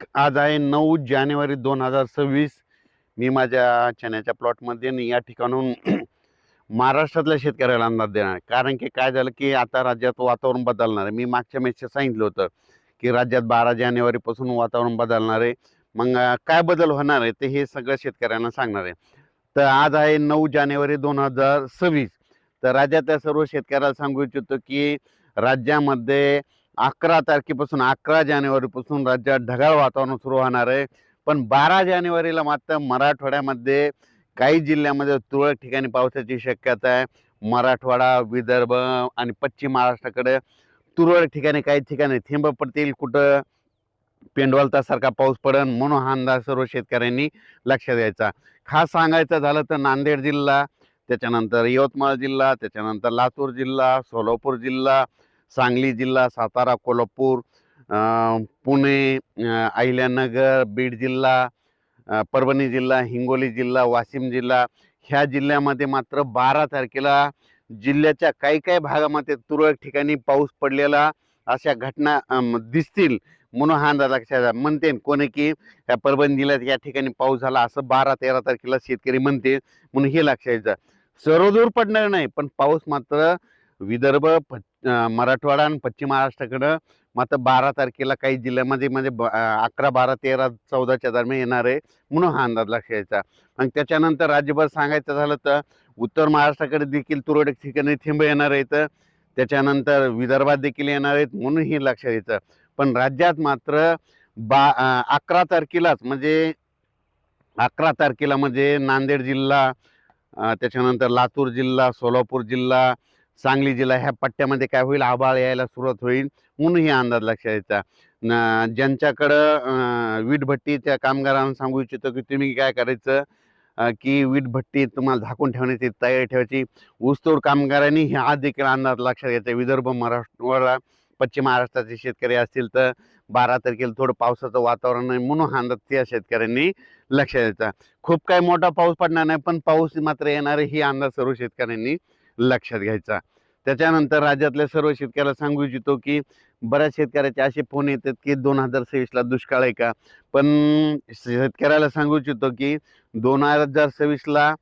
आज आहे 9 जानेवारी 2026. मी माझ्या चण्याच्या प्लॉटमध्ये आणि या ठिकाणून महाराष्ट्रातल्या शेतकऱ्याला अंदाज देणार आहे. कारण की काय झालं की आता राज्यात वातावरण बदलणार आहे. मी मागच्या मेसेज सांगितलं होतं की राज्यात 12 जानेवारीपासून वातावरण बदलणार आहे. मग काय बदल होणार आहे ते हे सगळं शेतकऱ्यांना सांगणार आहे. तर आज आहे 9 जानेवारी 2026. तर राज्यातल्या सर्व शेतकऱ्याला सांगू इच्छितो की राज्यामध्ये 11 तारखेपासून 11 जानेवारीपासून राज्यात ढगाळ वातावरण सुरू होणार आहे. पण 12 जानेवारीला मात्र मराठवाड्यामध्ये काही जिल्ह्यामध्ये तुरळक ठिकाणी पावसाची शक्यता आहे. मराठवाडा, विदर्भ आणि पश्चिम महाराष्ट्राकडे तुरळक ठिकाणी काही ठिकाणी थेंब पडतील, कुठं पेंडवलतासारखा पाऊस पडेल, म्हणून हा अंदाज सर्व शेतकऱ्यांनी लक्षात घ्यायचा. खास सांगायचं झालं तर नांदेड जिल्हा, त्याच्यानंतर यवतमाळ जिल्हा, त्याच्यानंतर लातूर जिल्हा, सोलापूर जिल्हा, सांगली जिल्हा, सातारा, कोल्हापूर, पुणे, अहिल्यानगर, बीड जिल्हा, परभणी जिल्हा, हिंगोली जिल्हा, वाशिम जिल्हा, ह्या जिल्ह्यामध्ये मात्र 12 तारखेला जिल्ह्याच्या काही काही भागामध्ये तुरळक ठिकाणी पाऊस पडलेला अशा घटना दिसतील, म्हणून हा अंदाज लक्षात म्हणते कोणी की या परभणी जिल्ह्यात या ठिकाणी पाऊस झाला असं 12-13 तारखेला शेतकरी म्हणते, म्हणून हे लक्षात घ्यायचं. सर्वदूर पडणार नाही, पण पाऊस मात्र विदर्भ, मराठवाडा आणि पश्चिम महाराष्ट्राकडं मात्र 12 तारखेला काही जिल्ह्यामध्ये म्हणजे 11, 12, 13, 14च्या दरम्यान येणार आहे, म्हणून हा अंदाज लक्षात घ्यायचा. आणि त्याच्यानंतर राज्यभर सांगायचं झालं तर उत्तर महाराष्ट्राकडे देखील तुरळक ठिकाणी थेंब येणार आहेत, त्याच्यानंतर विदर्भात देखील येणार आहेत, म्हणून हे लक्षात घ्यायचं. पण राज्यात मात्र 11 तारखेलाच म्हणजे 11 तारखेला म्हणजे नांदेड जिल्हा, त्याच्यानंतर लातूर जिल्हा, सोलापूर जिल्हा, सांगली जिल्हा ह्या पट्ट्यामध्ये काय होईल, आभाळ यायला सुरुवात होईल, म्हणून ही अंदाज लक्षात घ्यायचा. ज्यांच्याकडं वीटभट्टीच्या कामगारांना सांगू इच्छितो की तुम्ही काय करायचं की वीटभट्टी तुम्हाला झाकून ठेवण्याची तयारी ठेवायची. ऊसतोड कामगारांनी हा देखील अंदाज लक्षात घ्यायचा. विदर्भ, मराठवाडा, पश्चिम महाराष्ट्राचे शेतकरी असतील तर 12 तारखेला थोडं पावसाचं वातावरण आहे, म्हणून हा अंदाज त्या शेतकऱ्यांनी लक्षात द्यायचा. खूप काही मोठा पाऊस पडणार नाही, पण पाऊस मात्र येणार आहे, ही अंदाज सर्व शेतकऱ्यांनी लक्षात घ्यायचा. त्याच्यानंतर राज्यातल्या सर्व शेतकऱ्याला सांगू इच्छितो की बऱ्याच शेतकऱ्याचे असे फोन येतात की 2026ला दुष्काळ आहे का, पण शेतकऱ्याला सांगू इच्छितो की 2026ला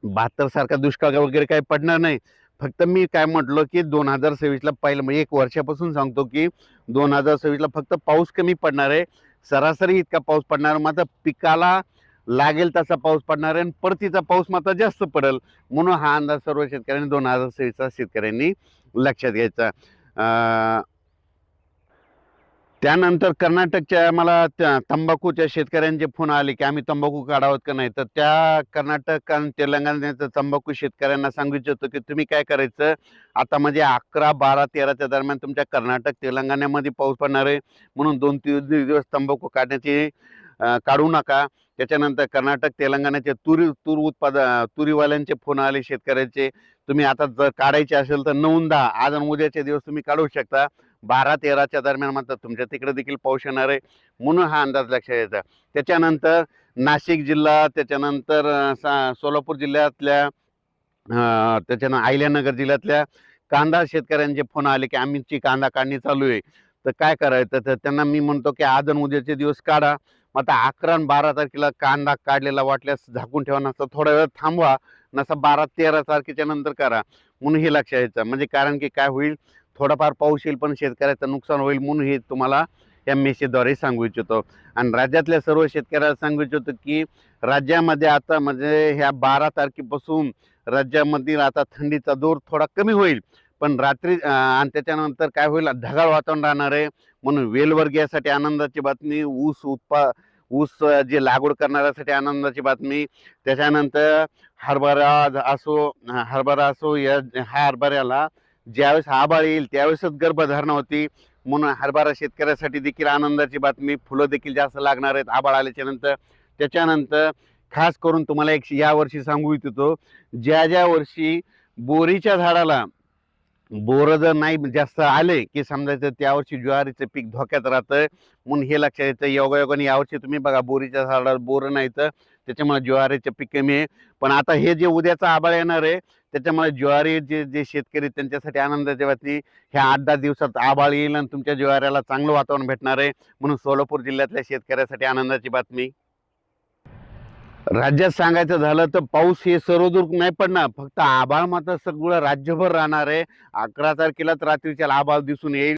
72 सारखा दुष्काळ वगैरे काही पडणार नाही. फक्त मी काय म्हटलो की 2026ला पहिलं म्हणजे 1 वर्षापासून सांगतो की 2026ला फक्त पाऊस कमी पडणार आहे, सरासरी इतका पाऊस पडणार, मात्र पिकाला लागेल तसा पाऊस पडणार आहे आणि परतीचा पाऊस मात्र जास्त पडेल, म्हणून हा अंदाज सर्व शेतकऱ्यांनी 2026चा शेतकऱ्यांनी लक्षात घ्यायचा. त्यानंतर कर्नाटकच्या मला तंबाखूच्या शेतकऱ्यांचे फोन आले की आम्ही तंबाखू काढावत का नाही, तर त्या कर्नाटक आणि तेलंगणाच्या तंबाखू शेतकऱ्यांना सांगू इच्छितो की तुम्ही काय करायचं, आता म्हणजे 11, 12, 13च्या दरम्यान तुमच्या कर्नाटक, तेलंगणामध्ये पाऊस पडणार आहे, म्हणून 2-3 दिवस तंबाखू काढण्याची काढू नका. त्याच्यानंतर कर्नाटक, तेलंगणाचे तुरीवाल्यांचे फोन आले शेतकऱ्याचे, तुम्ही आता जर काढायचे असेल तर 9-10 आज आणि उद्याचे दिवस तुम्ही काढू शकता. 12-13च्या दरम्यान मात्र तुमच्या तिकडे देखील पाऊस येणार आहे, म्हणून हा अंदाज लक्षात घ्यायचा. त्याच्यानंतर नाशिक जिल्हा, त्याच्यानंतर सोलापूर जिल्ह्यातल्या, त्याच्यानं अहिल्यानगर जिल्ह्यातल्या कांदा शेतकऱ्यांचे फोन आले की आमची कांदा काढणी चालू आहे, तर काय करायचं. तर त्यांना मी म्हणतो की आज आणि उद्याचे दिवस काढा, मग आता 11 आणि 12 तारखेला कांदा काढलेला वाटल्यास झाकून ठेवा, नसता थोडा वेळ थांबवा, नसा 12-13 तारखेच्या नंतर करा, म्हणून हे लक्षात घ्यायचं. म्हणजे कारण की काय होईल, थोडाफार पाऊस येईल पण शेतकऱ्याचं नुकसान होईल, म्हणून हे तुम्हाला या मेसेजद्वारे सांगू इच्छितो. आणि राज्यातल्या सर्व शेतकऱ्याला सांगू इच्छितो की राज्यामध्ये आता म्हणजे ह्या 12 तारखेपासून राज्यामधील आता थंडीचा जोर थोडा कमी होईल, पण रात्री आणि त्याच्यानंतर काय होईल, ढगाळ वातावरण राहणार आहे, म्हणून वेलवर्गीयासाठी आनंदाची बातमी, ऊस जे लागवड करणाऱ्यासाठी आनंदाची बातमी. त्याच्यानंतर हरभरा असो या ह्या हरभऱ्याला ज्यावेळेस आभाळ येईल त्यावेळेसच गर्भधारणा होती, म्हणून हरभरा शेतकऱ्यासाठी देखील आनंदाची बातमी. फुलं देखील जास्त लागणार आहेत आभाळ आल्याच्या नंतर. त्याच्यानंतर खास करून तुम्हाला एक यावर्षी सांगू इच्छितो, ज्या वर्षी बोरीच्या झाडाला बोर जर नाही जास्त आले की समजायचं त्यावर्षी ज्वारीचं पीक धोक्यात राहतं, म्हणून हे लक्षात येतं. योगायोगाने यावर्षी तुम्ही बघा बोरीच्या झाडाला बोर नाही तर त्याच्यामुळे ज्वारीचं पीक कमी आहे. पण आता हे जे उद्याचा आभाळ येणार आहे त्याच्यामुळे ज्वारी जे जे शेतकरी त्यांच्यासाठी आनंदाची बातमी, ह्या 8-10 दिवसात आभाळ येईल आणि तुमच्या ज्वाऱ्याला चांगलं वातावरण भेटणार आहे. म्हणून सोलापूर जिल्ह्यातल्या शेतकऱ्यासाठी आनंदाची बातमी. राज्यात सांगायचं झालं तर पाऊस हे सर्वदूर नाही पडणार, फक्त आभाळ मात्र सगळं राज्यभर राहणार आहे. 11 तारखेलाच रात्रीच्या आभाळ दिसून येईल.